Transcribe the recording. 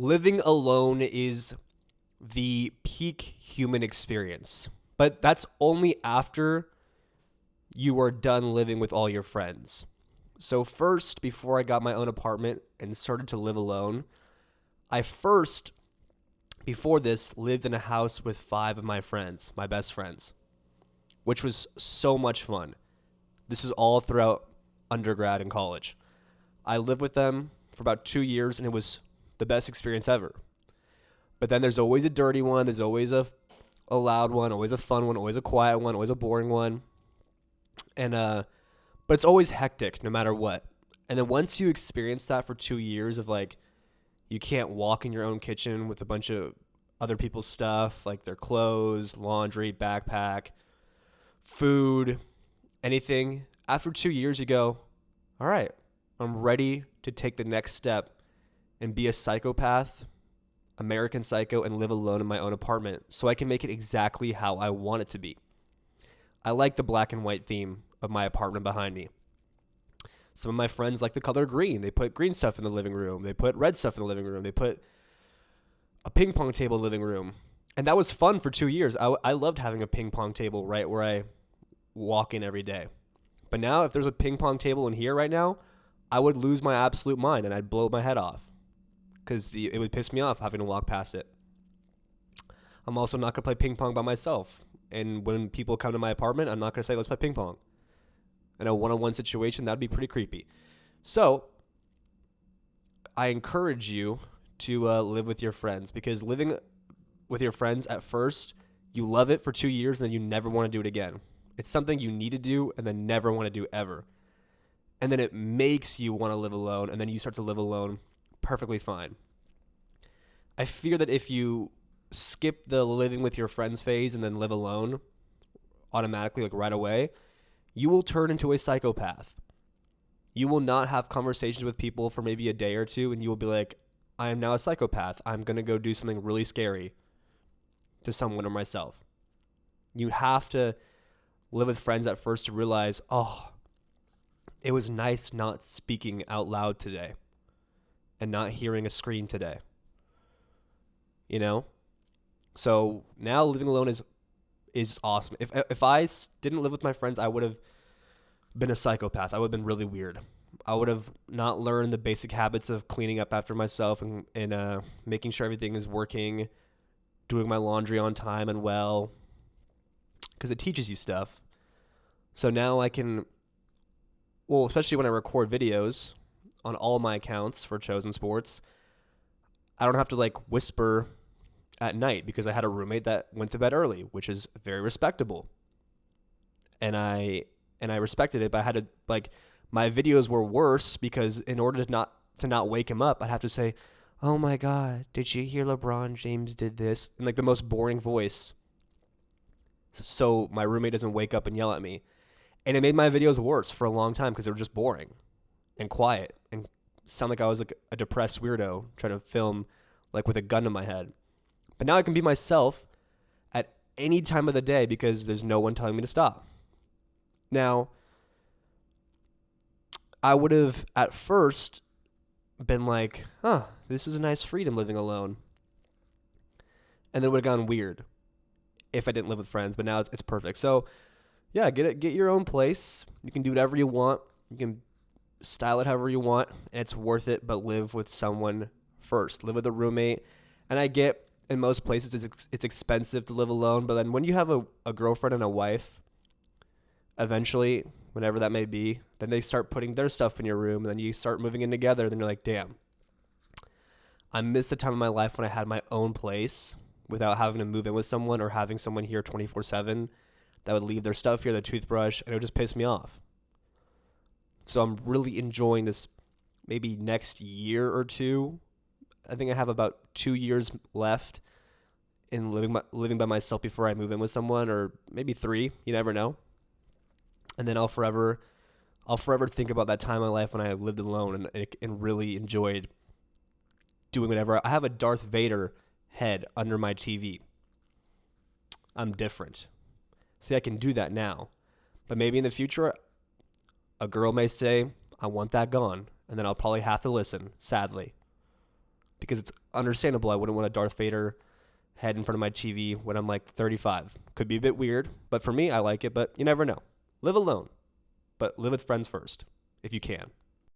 living alone is the peak human experience, but that's only after you are done living with all your friends. So first, before I got my own apartment and started to live alone, I first, before this, lived in a house with 5 of my friends, my best friends, which was so much fun. This is all throughout undergrad and college. I lived with them for about 2 years, and it was the best experience ever. But then there's always a dirty one. There's always a loud one, always a fun one, always a quiet one, always a boring one. And but it's always hectic no matter what. And then once you experience that for 2 years of like you can't walk in your own kitchen with a bunch of other people's stuff, like their clothes, laundry, backpack, food, anything. After 2 years you go, all right, I'm ready to take the next step and be a psychopath, American Psycho, and live alone in my own apartment so I can make it exactly how I want it to be. I like the black and white theme of my apartment behind me. Some of my friends like the color green. They put green stuff in the living room. They put red stuff in the living room. They put a ping pong table in the living room. And that was fun for 2 years. I loved having a ping pong table right where I walk in every day. But now if there's a ping pong table in here right now, I would lose my absolute mind and I'd blow my head off because it would piss me off having to walk past it. I'm also not going to play ping pong by myself. And when people come to my apartment, I'm not going to say, let's play ping pong. In a one-on-one situation, that'd be pretty creepy. So I encourage you to live with your friends, because living with your friends at first, you love it for 2 years and then you never want to do it again. It's something you need to do and then never want to do ever. And then it makes you want to live alone, and then you start to live alone perfectly fine. I fear that if you skip the living with your friends phase and then live alone automatically, like right away, you will turn into a psychopath. You will not have conversations with people for maybe a day or two, and you will be like, I am now a psychopath. I'm going to go do something really scary to someone or myself. You have to live with friends at first to realize, oh, it was nice not speaking out loud today and not hearing a scream today. You know? So now living alone is awesome. If I didn't live with my friends, I would have been a psychopath. I would have been really weird. I would have not learned the basic habits of cleaning up after myself and making sure everything is working, doing my laundry on time and well, because it teaches you stuff. So now I can, well, especially when I record videos on all my accounts for Chosen Sports, I don't have to like whisper at night because I had a roommate that went to bed early, which is very respectable. And I respected it, but I had to, like, my videos were worse because in order to not wake him up, I'd have to say, "Oh my God, did you hear LeBron James did this?" in like the most boring voice, so my roommate doesn't wake up and yell at me. And it made my videos worse for a long time because they were just boring and quiet and sound like I was like a depressed weirdo trying to film like with a gun to my head. But now I can be myself at any time of the day because there's no one telling me to stop. Now, I would have at first been like, this is a nice freedom living alone. And then it would have gone weird if I didn't live with friends, but now it's perfect. So, yeah, get your own place. You can do whatever you want. You can style it however you want, and it's worth it, but live with someone first. Live with a roommate. And I get in most places it's expensive to live alone, but then when you have a girlfriend and a wife, eventually, whenever that may be, then they start putting their stuff in your room, and then you start moving in together, then you're like, damn, I missed the time of my life when I had my own place without having to move in with someone or having someone here 24/7 that would leave their stuff here, their toothbrush, and it would just piss me off. So I'm really enjoying this maybe next year or two. I think I have about 2 years left in living by myself before I move in with someone, or maybe 3. You never know. And then I'll forever think about that time in my life when I lived alone and really enjoyed doing whatever. I have a Darth Vader head under my TV. I'm different. See, I can do that now. But maybe in the future, a girl may say, I want that gone. And then I'll probably have to listen, sadly. because it's understandable. I wouldn't want a Darth Vader head in front of my TV when I'm like 35. Could be a bit weird, but for me, I like it, but you never know. Live alone, but live with friends first, if you can.